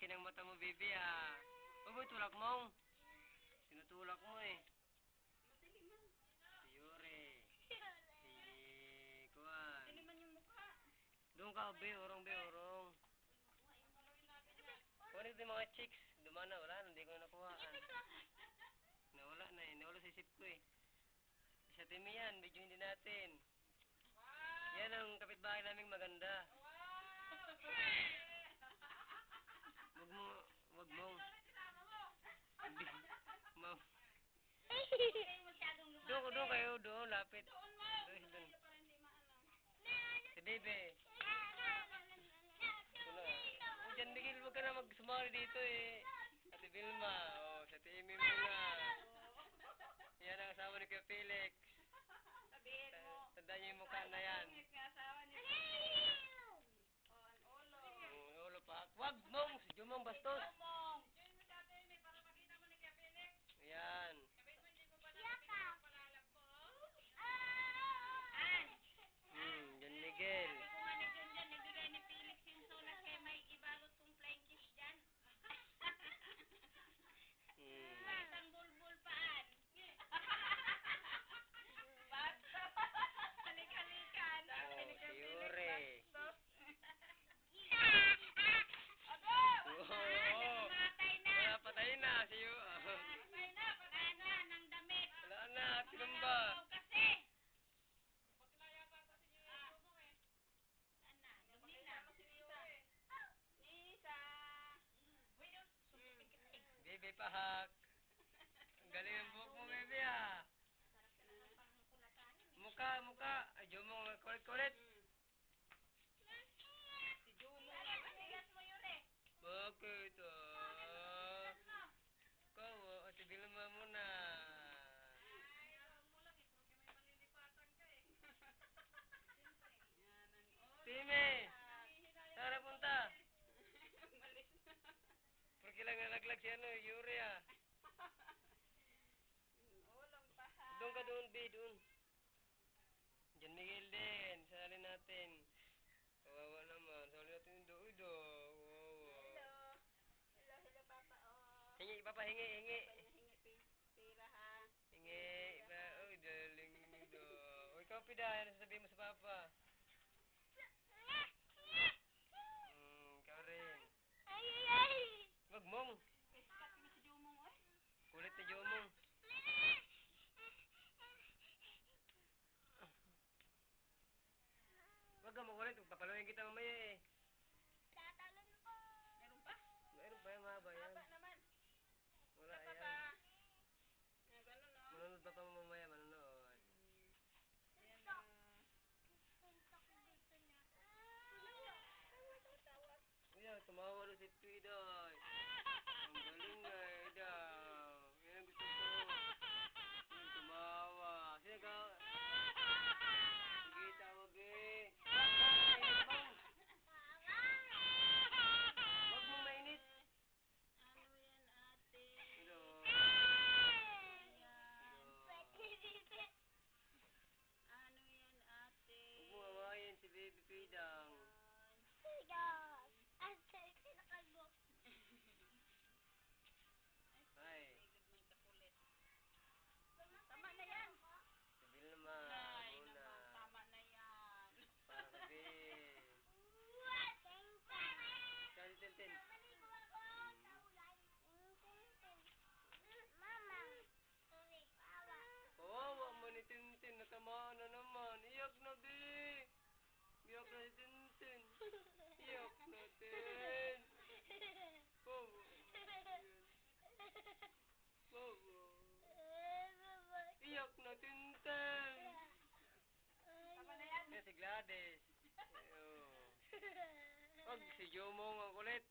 akin ang mata mo, baby, ah. Huwag mo tulak mo. Tinutulak mo, eh. Si Yuri. Si Kuan. Doon ka, be, urong, be, urong. Kunin ito yung mga chicks. Dumana, wala na, hindi ko nakuha. Nawala na, eh. Nawala sa isip ko, eh. Sa Timi yan, video hindi natin. Yan ang kapitbahay naming maganda. Wag mo. Ma'am. Doon kayo, doon, lapit. Doon. Si Bebe. Diyan, Miguel, huwag ka na magsumali dito, eh. Ate Vilma, oh, sa Timi mo na. Yan ang asawa ni Kuya Felix. Sabihin mo. Tandaan niyo yung mukha na yan. Asawa niya. Ulo. Ulo pa. Wag mong! Si Jumong bastos. Jumong. Diyan mo sa atin, para makita mo ni Kuya Felix. Ayan. Sabihin mo, hindi mo ba nakikita mo palalab mo? An! John Miguel. Sabi ko nga ni John dyan, nagbigay ni Felix yung solas kaya may ibalot kong flying kiss dyan. Isang bulbul paan. Halik-halikan. Si Yuri. Matay na. Wala, patay na. Si Yuri. Patay na. Patay na. Nang damit. Wala na. Tinamba. Kasi. Pagkilaya pa ko si Jumong eh. Saan na? Nisa. Nisa. Baby pahak. Ang galing ang buhok mo, baby, ah. Muka. Ay, Jumong, kulit. Si Jumong na. Matigas mo yun eh. Bakit, ah? Ikaw, Ate Vilma mo na. Timi! Saan punta? Porque lang nalaglag si Yuri, ah. Doon ka doon, B, doon. John Miguel din. Sali natin. Kawawa naman. Sali natin yung doon. Kawawa. Hello, Papa. Oh. Hingi, Papa, hingi. Hingi pira, ha? Hingi. Uy, daling do. Uy, ikaw, Pida. Ano sasabihin mo sa Papa? Ikaw rin. Wag mong. Sikat mo si Jumong, oy. Kulit ni Jomong. Wag ka makulit. Papaluin kita mamaya, eh. Tatalon ko. Meron pa? Meron pa yung mahaba yan. Haba naman. Wala Sa yan. papa. Ganun, no? Manunod pa mamaya, manunod. Ayan, Ayan, tumawa doon si Twidoy. Ang galing nga, daw. Yan ang gusto ko. Yan, tumawa. Sino ka? Sige, tawa, be. Wag mong mainit. ano yan, ate? Hello. Ano yan, ate? Huwag mong awayin si Baby Pidang. Ay. Tama na yan. Sabil naman. Ay, Muna. naman, tama na yan. Para sabil. Kali Tintin. Kawawa mo ni Tintin. Natamaan na naman. Iyak na, be. Iyak na si Tintin. Iyak na, Tin. Kawawa. Iyak na, Tintin. Tama na yan. Yan si Gladys. Ayun. Wag si Jomong ang kulit.